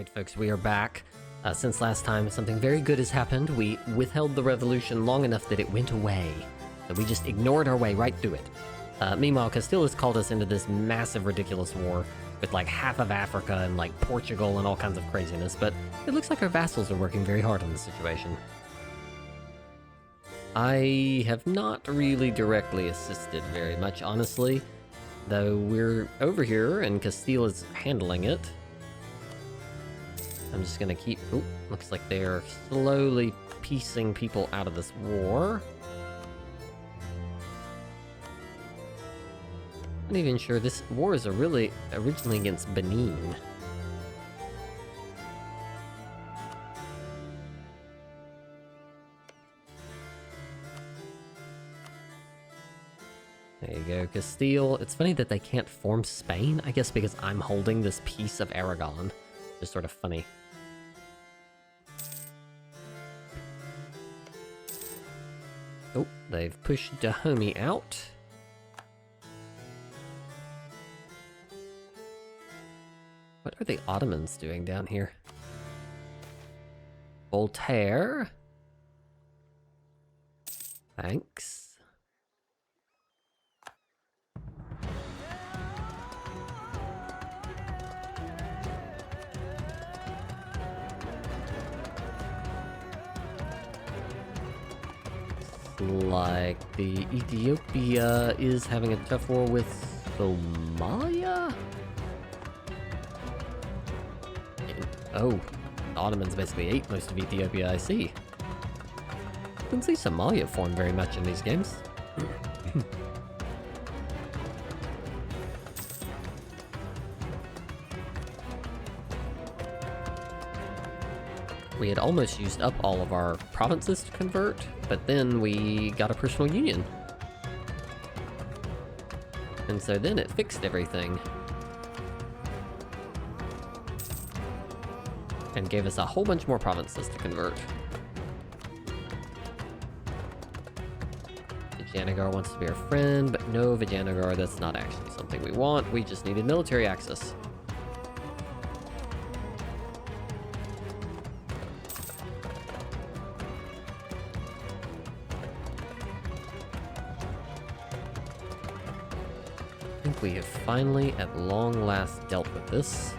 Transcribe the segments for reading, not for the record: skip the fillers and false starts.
Alright folks, we are back. Since last time, something very good has happened. We withheld the revolution long enough that it went away. So we just ignored our way right through it. Meanwhile, Castile has called us into this massive, ridiculous war with like half of Africa and like Portugal and all kinds of craziness, but it looks like our vassals are working very hard on the situation. I have not really directly assisted very much, honestly, though we're over here and Castile is handling it. I'm just gonna keep... Oop, looks like they're slowly piecing people out of this war. I'm not even sure this war is originally against Benin. There you go, Castile. It's funny that they can't form Spain, I guess because I'm holding this piece of Aragon. Just sort of funny. Oh, they've pushed Dahomey out. What are the Ottomans doing down here? Voltaire. Thanks. Like the Ethiopia is having a tough war with Somalia? Oh, the Ottomans basically ate most of Ethiopia, I see. Didn't see Somalia form very much in these games. We had almost used up all of our provinces to convert, but then we got a personal union. And so then it fixed everything. And gave us a whole bunch more provinces to convert. Vijayanagar wants to be our friend, but no, Vijayanagar, that's not actually something we want. We just needed military access. I think we have finally, at long last, dealt with this.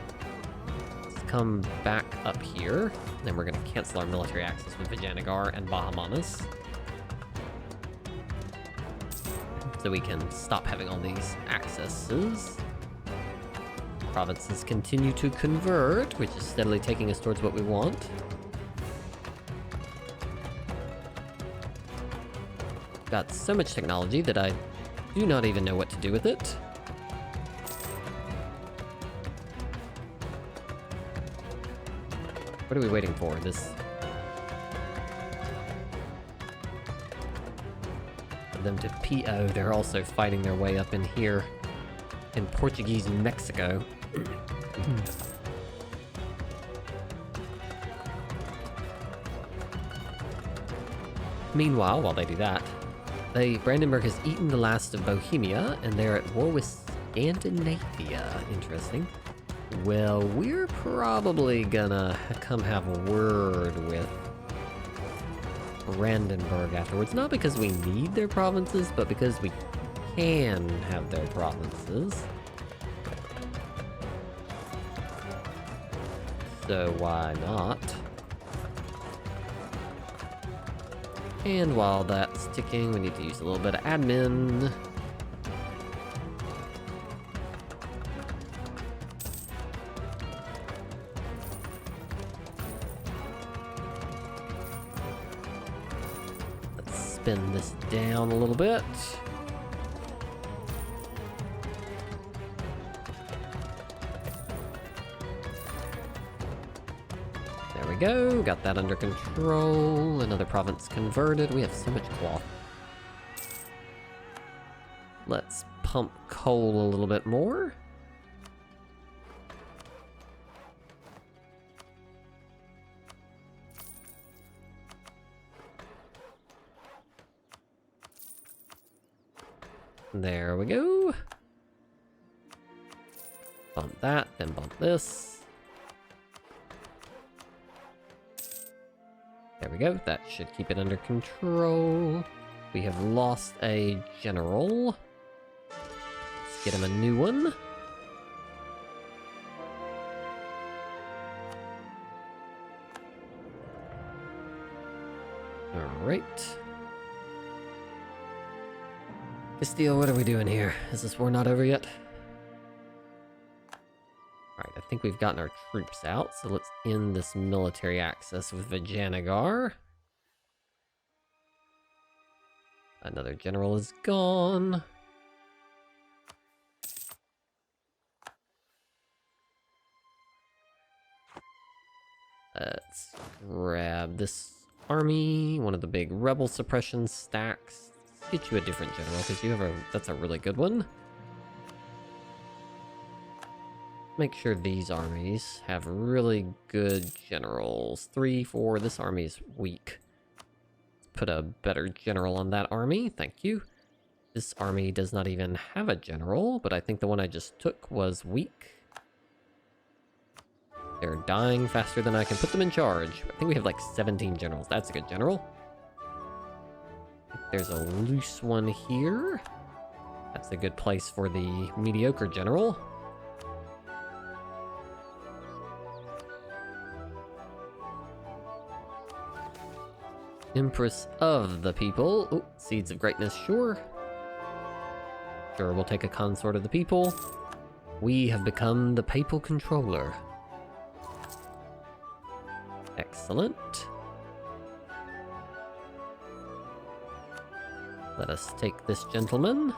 Let's come back up here. Then we're going to cancel our military access with Vijayanagar and Bahamanas. So we can stop having all these accesses. Provinces continue to convert, which is steadily taking us towards what we want. Got so much technology that I do not even know what to do with it. What are we waiting for? This... For them to PO, they're also fighting their way up in here. In Portuguese Mexico. Meanwhile, while they do that, Brandenburg has eaten the last of Bohemia, and they're at war with Scandinavia. Interesting. Well, we're probably gonna come have a word with Brandenburg afterwards. Not because we need their provinces, but because we can have their provinces. So why not? And while that's ticking, we need to use a little bit of admin. Spin this down a little bit. There we go, got that under control. Another province converted. We have so much cloth. Let's pump coal a little bit more. There we go. Bump that, then bump this. we go. That should keep it under control. We have lost a general. Let's get him a new one. Alright. Castile, what are we doing here? Is this war not over yet? Alright, I think we've gotten our troops out, so let's end this military access with Vijayanagar. Another general is gone. Let's grab this army, one of the big rebel suppression stacks. Let's get you a different general, because you have that's a really good one. Make sure these armies have really good generals. 3, 4, this army is weak. Let's put a better general on that army, thank you. This army does not even have a general, but I think the one I just took was weak. They're dying faster than I can put them in charge. I think we have like 17 generals. That's a good general. There's a loose one here. That's a good place for the mediocre general. Empress of the people. Oh, Seeds of Greatness, sure. Sure, we'll take a consort of the people. We have become the papal controller. Excellent. Let us take this gentleman.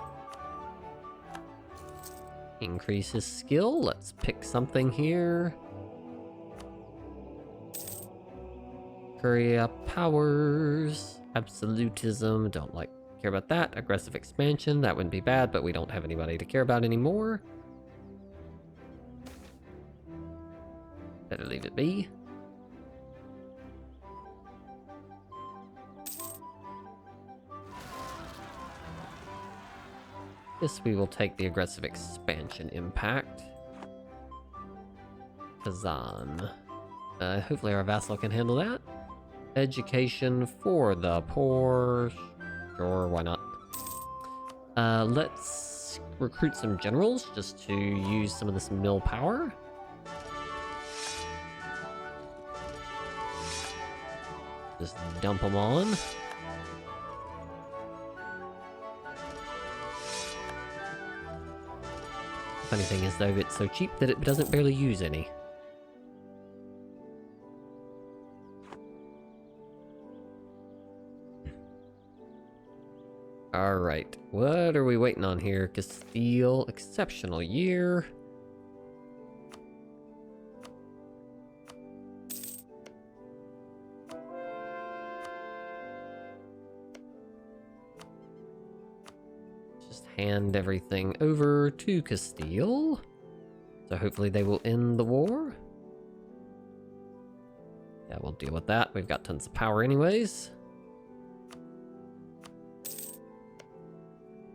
Increase his skill. Let's pick something here. Courier powers. Absolutism. Don't care about that. Aggressive expansion. That wouldn't be bad, but we don't have anybody to care about anymore. Better leave it be. Yes, we will take the aggressive expansion impact. Kazan. Hopefully our vassal can handle that. Education for the poor. Sure, why not? Let's recruit some generals just to use some of this mill power. Just dump them on. Funny thing is, though, it's so cheap that it doesn't barely use any. Alright, what are we waiting on here? Castile, exceptional year. Hand everything over to Castile. So hopefully they will end the war. Yeah, we'll deal with that. We've got tons of power anyways.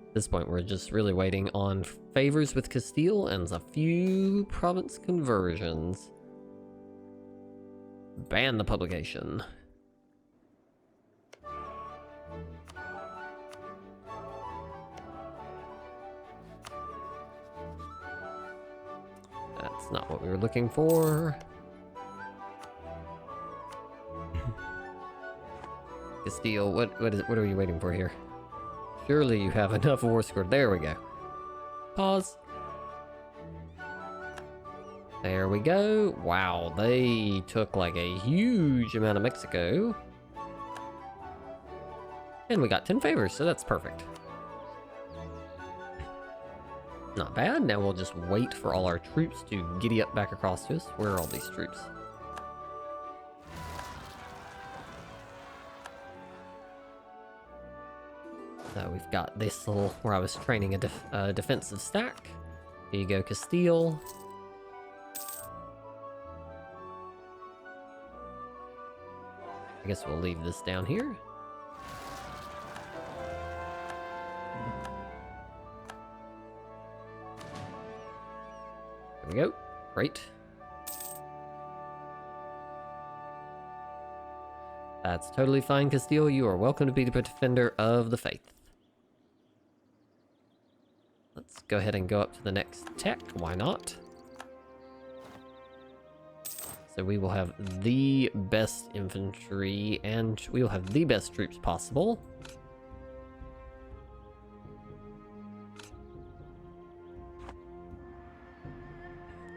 At this point, we're just really waiting on favors with Castile and a few province conversions. Ban the publication. That's not what we were looking for. Castile, what are you waiting for here? Surely you have enough war score. There we go. Pause. There we go. Wow, they took like a huge amount of Mexico. And we got 10 favors, so that's perfect. Not bad. Now we'll just wait for all our troops to giddy up back across to us. Where are all these troops? So we've got this little, where I was training a defensive stack. Here you go, Castile. I guess we'll leave this down here. There we go. Great. That's totally fine, Castile. You are welcome to be the defender of the faith. Let's go ahead and go up to the next tech. Why not? So we will have the best infantry, and we will have the best troops possible.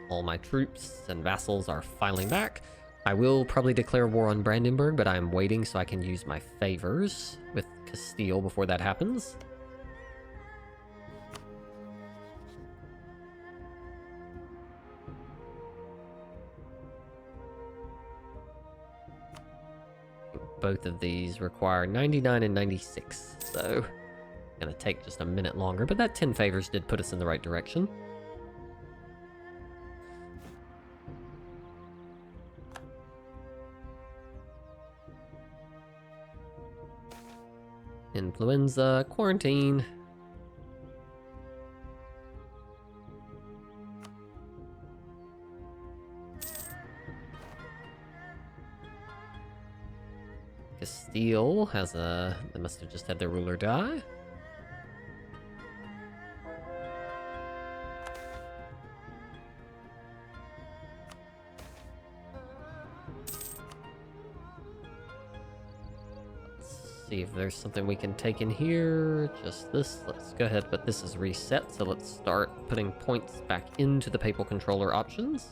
All my troops and vassals are filing back. I will probably declare war on Brandenburg, but I'm waiting so I can use my favors with Castile before that happens. Both of these require 99 and 96, so gonna take just a minute longer, but that 10 favors did put us in the right direction. Influenza, quarantine. Castile has a... They must have just had their ruler die. See if there's something we can take in here. Just this. Let's go ahead, but this is reset, so let's start putting points back into the papal controller options.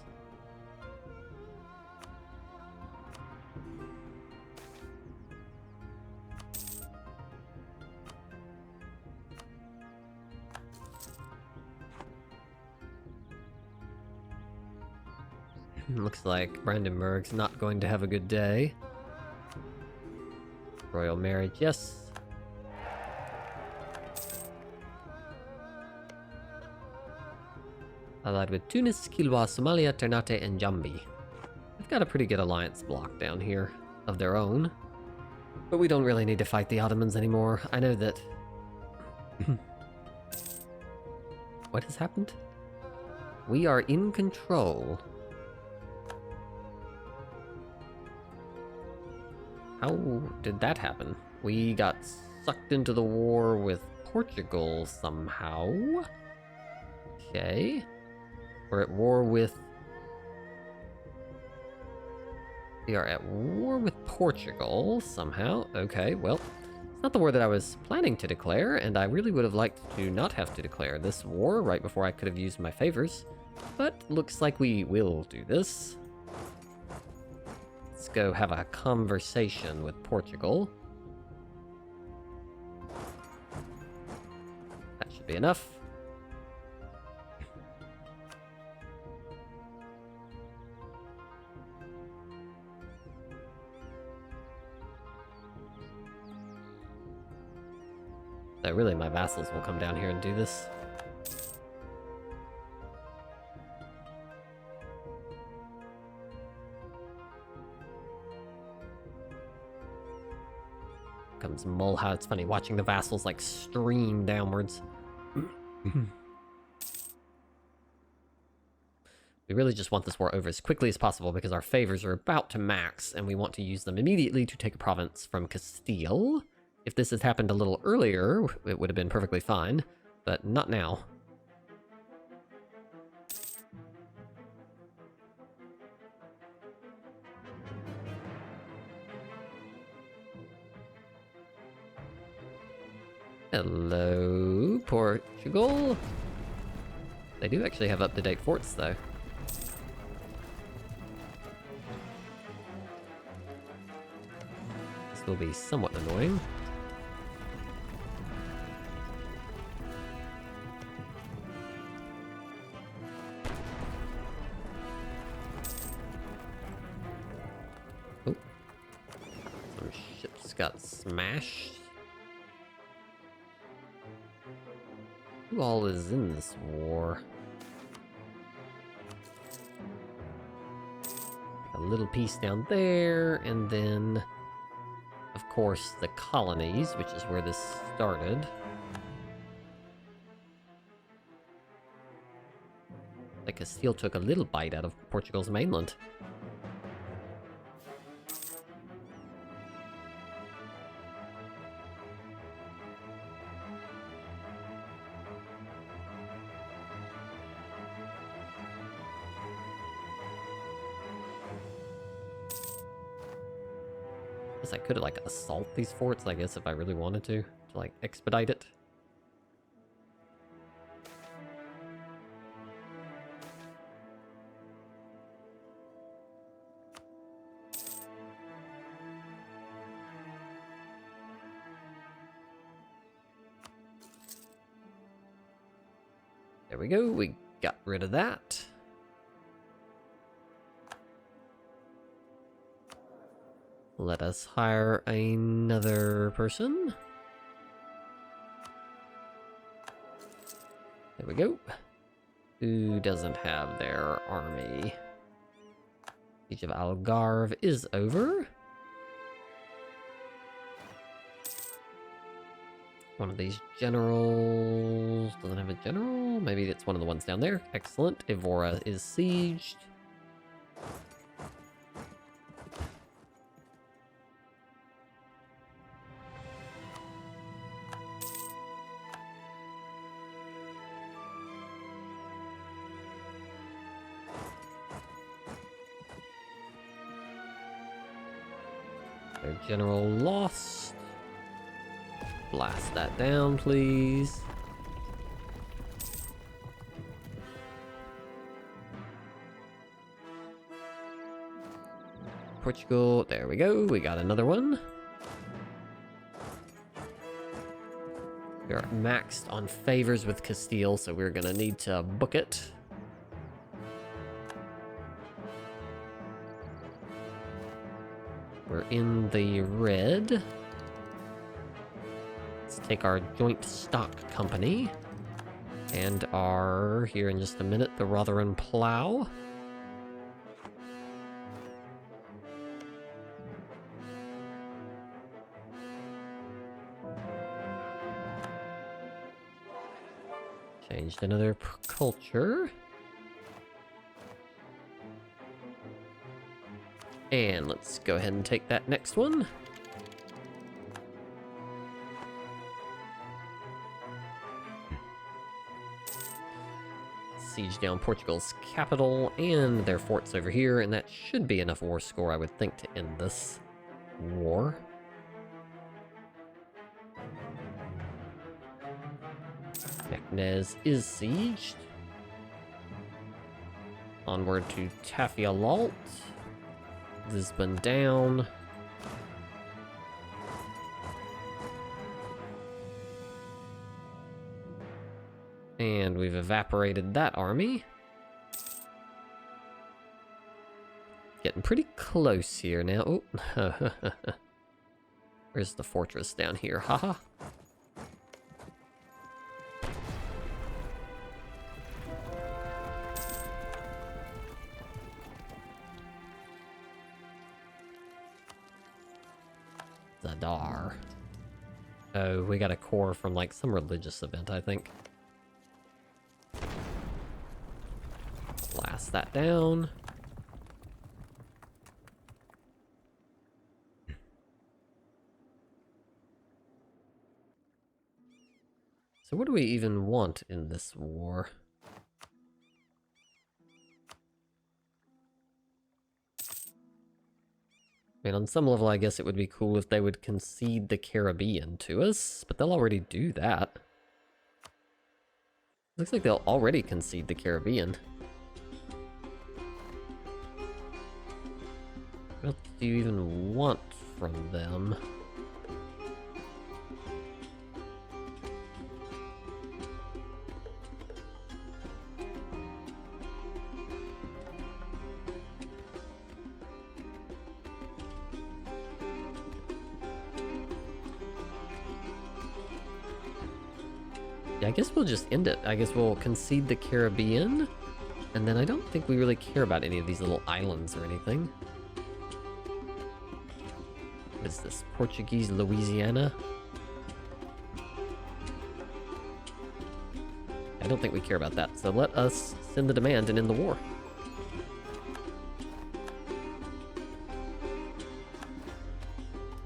Looks like Brandenburg's not going to have a good day. Royal marriage, yes. Allied with Tunis, Kilwa, Somalia, Ternate, and Jambi. They've got a pretty good alliance block down here of their own. But we don't really need to fight the Ottomans anymore. I know that... What has happened? We are in control. How did that happen? We got sucked into the war with Portugal somehow. Okay. We're at war with... We are at war with Portugal somehow. Okay, well, it's not the war that I was planning to declare, and I really would have liked to not have to declare this war right before I could have used my favors. But looks like we will do this. Let's go have a conversation with Portugal. That should be enough. So really, my vassals will come down here and do this. Comes Mulha. It's funny watching the vassals like stream downwards. We really just want this war over as quickly as possible because our favors are about to max and we want to use them immediately to take a province from Castile. If this had happened a little earlier, it would have been perfectly fine, but not now. Hello, Portugal. They do actually have up-to-date forts, though. This will be somewhat annoying. Oh. Some ships got smashed. Who all is in this war? A little piece down there, and then, of course, the colonies, which is where this started. Like Castile took a little bite out of Portugal's mainland. Guess I could like assault these forts, I guess, if I really wanted to like expedite it. There we go, we got rid of that. Let us hire another person. There we go. Who doesn't have their army? Siege of Algarve is over. One of these generals doesn't have a general. Maybe it's one of the ones down there. Excellent. Evora is sieged. Their general lost. Blast that down, please. Portugal, there we go. We got another one. We're maxed on favors with Castile, so we're gonna need to book it. We're in the red. Let's take our joint stock company and our, here in just a minute, the Rotherham Plough. Changed another culture. And let's go ahead and take that next one. Siege down Portugal's capital and their forts over here, and that should be enough war score, I would think, to end this war. Meknès is sieged. Onward to Tafia-Lalt. Lisbon down. And we've evaporated that army. Getting pretty close here now. Oh. Where's the fortress down here? Haha. Zadar. Oh, we got a core from like some religious event, I think. Blast that down. So what do we even want in this war? I mean, on some level, I guess it would be cool if they would concede the Caribbean to us, but they'll already do that. Looks like they'll already concede the Caribbean. What else do you even want from them? Yeah, I guess we'll just end it. I guess we'll concede the Caribbean, and then I don't think we really care about any of these little islands or anything. What is this? Portuguese Louisiana? I don't think we care about that, so let us send the demand and end the war.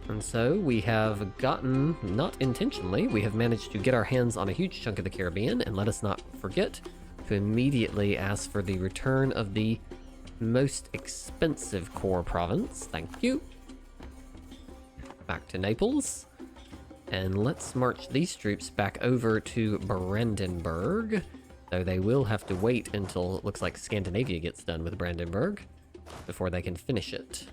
And so we have gotten, not intentionally, we have managed to get our hands on a huge chunk of the Caribbean, and let us not forget to immediately ask for the return of the most expensive core province. Thank you. back to Naples. And let's march these troops back over to Brandenburg. So they will have to wait until it looks like Scandinavia gets done with Brandenburg before they can finish it.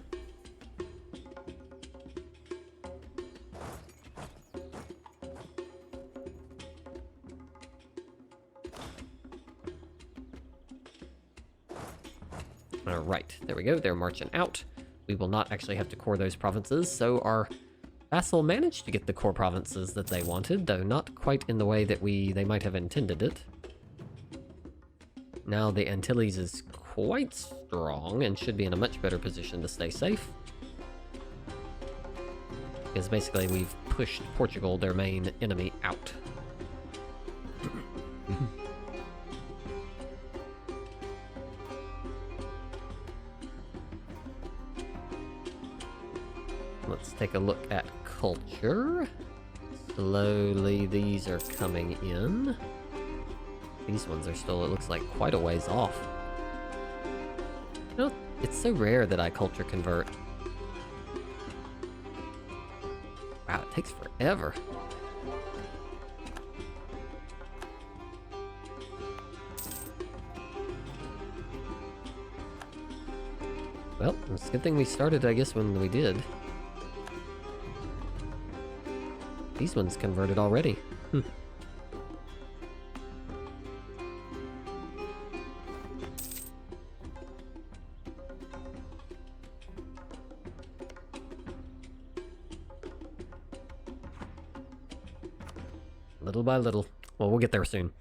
Alright, there we go. They're marching out. We will not actually have to core those provinces, so our vassal managed to get the core provinces that they wanted, though not quite in the way that they might have intended it. Now the Antilles is quite strong and should be in a much better position to stay safe. Because basically we've pushed Portugal, their main enemy, out. Let's take a look at culture. Slowly these are coming in. These ones are still, it looks like, quite a ways off. You know, it's so rare that I culture convert. Wow, it takes forever. Well, it's a good thing we started, I guess, when we did. These ones converted already. Little by little. Well, we'll get there soon.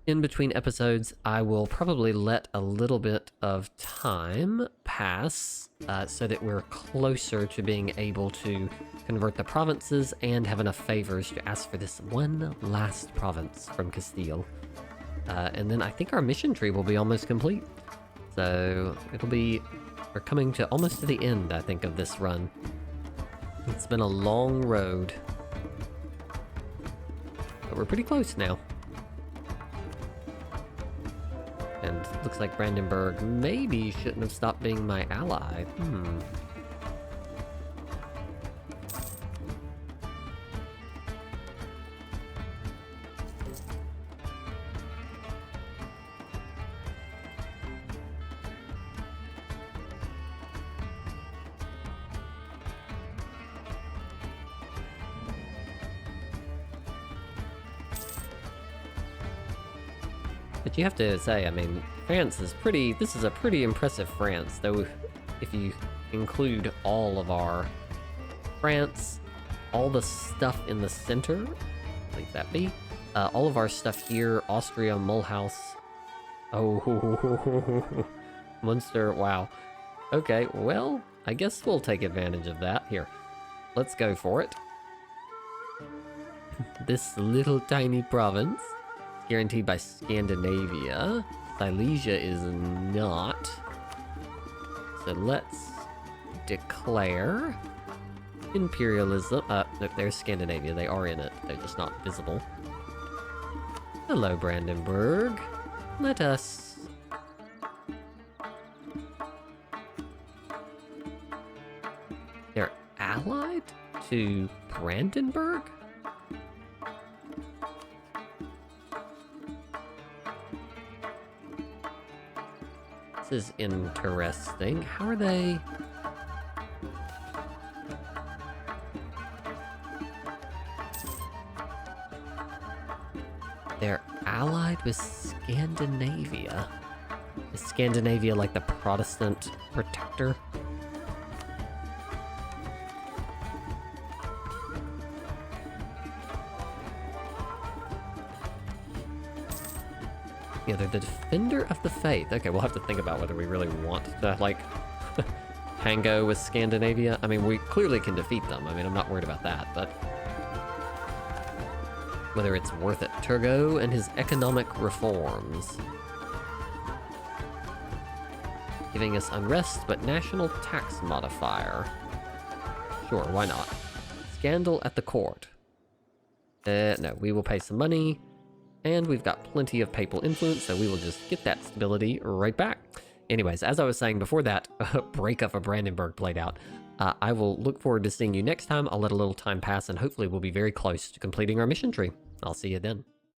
In between episodes, I will probably let a little bit of time pass so that we're closer to being able to convert the provinces and have enough favors to ask for this one last province from Castile. And then I think our mission tree will be almost complete. So we're coming to almost to the end, I think, of this run. It's been a long road. But we're pretty close now. And looks like Brandenburg maybe shouldn't have stopped being my ally. But you have to say, I mean, France is this is a pretty impressive France, though if you include all of our France, all the stuff in the center, leave that be, all of our stuff here, Austria, Mulhouse, oh, Munster, wow. Okay, well, I guess we'll take advantage of that. Here, let's go for it. This little tiny province, guaranteed by Scandinavia. Silesia is not. So let's declare imperialism. Look, there's Scandinavia. They are in it. They're just not visible. Hello, Brandenburg. Let us... They're allied to Brandenburg? This is interesting. How are they... They're allied with Scandinavia. Is Scandinavia like the Protestant protector? Yeah, they're the defender of the faith. Okay, we'll have to think about whether we really want to, like, tango with Scandinavia. I mean, we clearly can defeat them. I mean, I'm not worried about that, but... whether it's worth it. Turgot and his economic reforms. Giving us unrest, but national tax modifier. Sure, why not? Scandal at the court. No, we will pay some money. And we've got plenty of papal influence, so we will just get that stability right back. Anyways, as I was saying before that breakup of Brandenburg played out, I will look forward to seeing you next time. I'll let a little time pass, and hopefully we'll be very close to completing our mission tree. I'll see you then.